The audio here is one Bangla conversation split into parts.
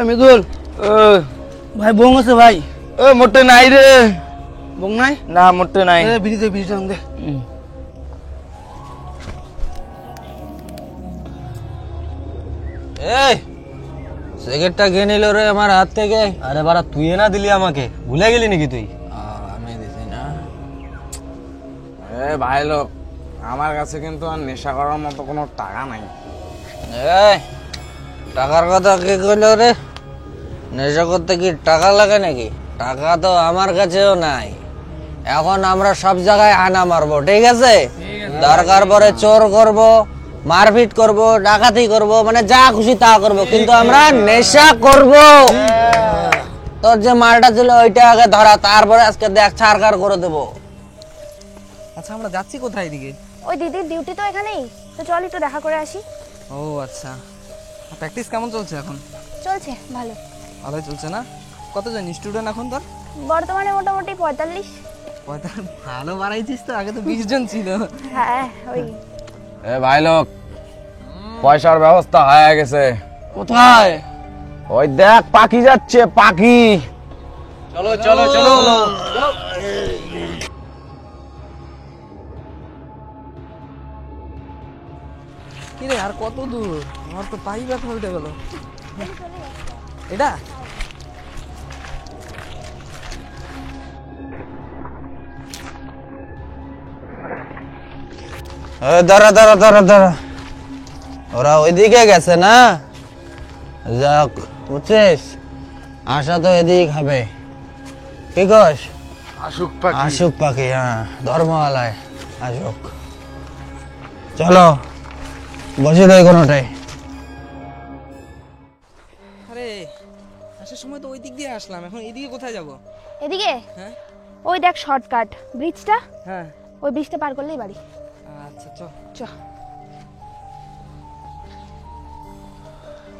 মৃদুল ভাই বং আছে ভাই মোটে নাই রে বং নাই না মোটে নাই বিড়িতে দে এই সিগারেটটা খেয়ে নিল রে আমার হাত থেকে। আরে বাড়া তুই না দিলি আমাকে, ভুলে গেলি নাকি তুই? আমি দিছি না। ভাই লোক, আমার কাছে কিন্তু আর নেশা করার মতো কোনো টাকা নাই। এই টাকার কথা কে কইলো রে? নেশা করতে কি টাকা লাগে নাকি? টাকা তো আমার কাছেও নাই। এখন আমরা সব জায়গায় আনা মারবো, ঠিক আছে? দরকার পরে চোর করব, মারপিট করব, ডাকাতি করব, মানে যা খুশি তা করব, কিন্তু আমরা নেশা করব। তোর যে মালটা ছিল ওইটা আগে ধরা, তারপরে আজকে দেখ ছাড়কার করে দেবো। আচ্ছা আমরা যাচ্ছি কোথায় এদিকে? ওই দিদির ডিউটি তো এখানেই, তো চল একটু দেখা করে আসি। ও আচ্ছা, প্র্যাকটিস কেমন চলছে এখন? চলছে ভালো। ভালোই চলছে না? কতজন স্টুডেন্ট এখন তোর? বর্তমানে মোটামুটি 45। ভালো বাড়াইছিস তো, আগে তো 20 জন ছিল। হ্যাঁ ওই ভাই লোক, পয়সার ব্যবস্থা হয়ে গেছে। কোথায়? ওই দেখ পাখি যাচ্ছে, পাখি। চলো চলো চলো। কিরে আর কত দূর? আমার তো পাই ব্যথা উঠে গেল। এটা দাঁড়া দাঁড়া দাঁড়া দাঁড়া, ওরা ওইদিকে গেছে না? যাক বুঝছিস, আশা তো এদিকে খাবে। কি কস? আসুক পাখি। আসুক পাখি, হ্যাঁ ধর্মওয়ালায় আসুক। চলো বসে দেয় কোনোটাই। আরে আসার সময় তো ওই দিক দিয়ে আসলাম, এখন এদিকে কোথায় যাব? এদিকে হ্যাঁ ওই দেখ শর্টকাট ব্রিজটা, হ্যাঁ ওই ব্রিজটা পার করলেই বাড়ি। আচ্ছা চ চ।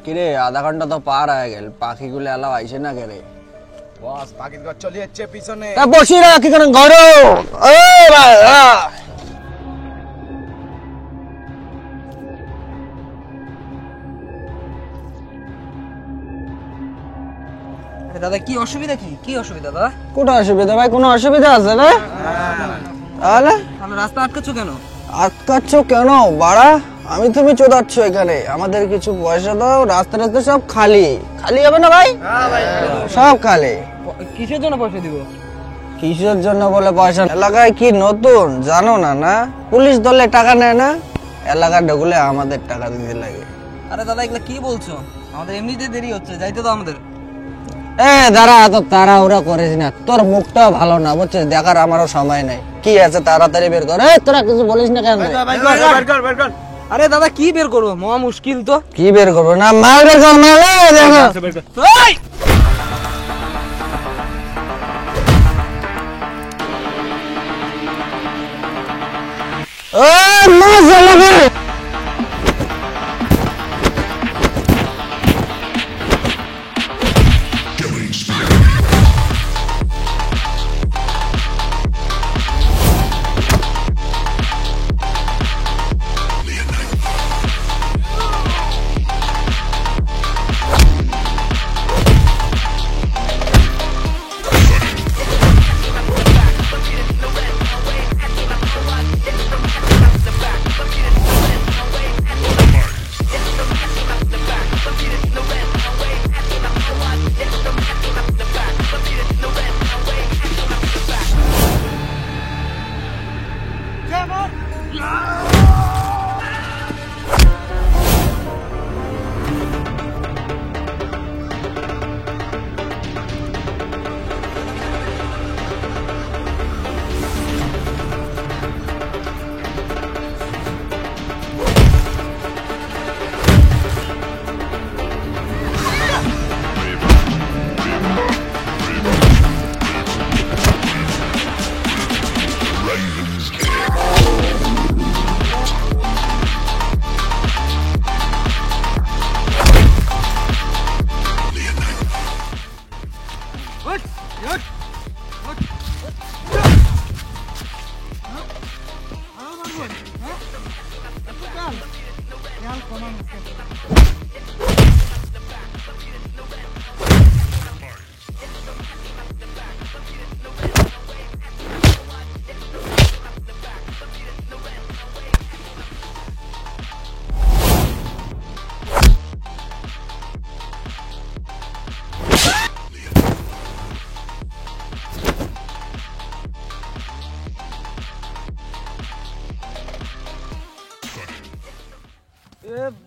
কিরে আধা ঘন্টা তো পার হয়ে গেল, পাখিগুলো এলাও আইসে না কেরে? বস পাখির ঘর চলে যাচ্ছে পিছনে। বসি না কি করে ঘর? আরে দাদা কি অসুবিধা? কি অসুবিধা দাদা? কোন অসুবিধা ভাই? কোনো অসুবিধা আছে না? তাহলে তাহলে রাস্তা আটকাচ্ছ কেন? আটকাচ্ছ কেন বাড়া? আমি তুমি চোদাচ্ছ এখানে, আমাদের কিছু পয়সা দাও। রাস্তা রাস্তা সব খালি খালি হবে না ভাই? সব খালি। কিসের জন্য পয়সা দিব? কিসের জন্য বলে পয়সা? এলাকায় কি নতুন জানো না? না পুলিশ ধরলে টাকা নেয় না, এলাকা ঢুকলে আমাদের টাকা দিতে লাগে। আরে দাদা এগুলা কি বলছো? আমাদের এমনিতে দেরি হচ্ছে, যাইতে তো আমাদের। দাঁড়া, তো তাড়াহুড়া করিস না, তোর মুখটাও ভালো না বুঝছিস, দেখার আমারও সময় নাই। কি আছে তাড়াতাড়ি বের কর। তোরা কিছু বলিস না কেন? আরে দাদা কি বের করবো? মহা মুশকিল তো। কি বের করবো? না মাল বের কর, মাল। এই! মজা লাগে।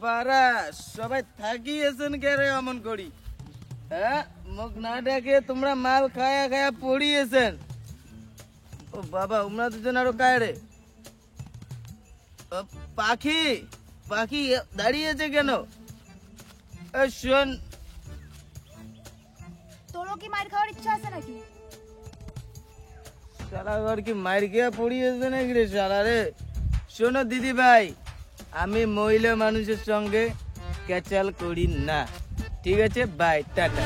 বারা সবাই থাকিয়েছেন কে রে অমন করি? হ্যাঁ, মুখ না ডেকে তোমরা মাল খায়া খায়া পড়িয়েছেন। ও বাবা, উমরা দুজন আরো কায় রে? পাখি পাখি দাঁড়িয়েছে কেন? শোন, তোরও কি মার খাওয়ার ইচ্ছা আছে নাকি? সারা ঘর কি মার খেয়া পড়িয়েছে নাকি রে সারা রে? শোনো দিদি ভাই, আমি মহিলা মানুষের সঙ্গে ক্যাচাল করি না, ঠিক আছে? Bye, tata.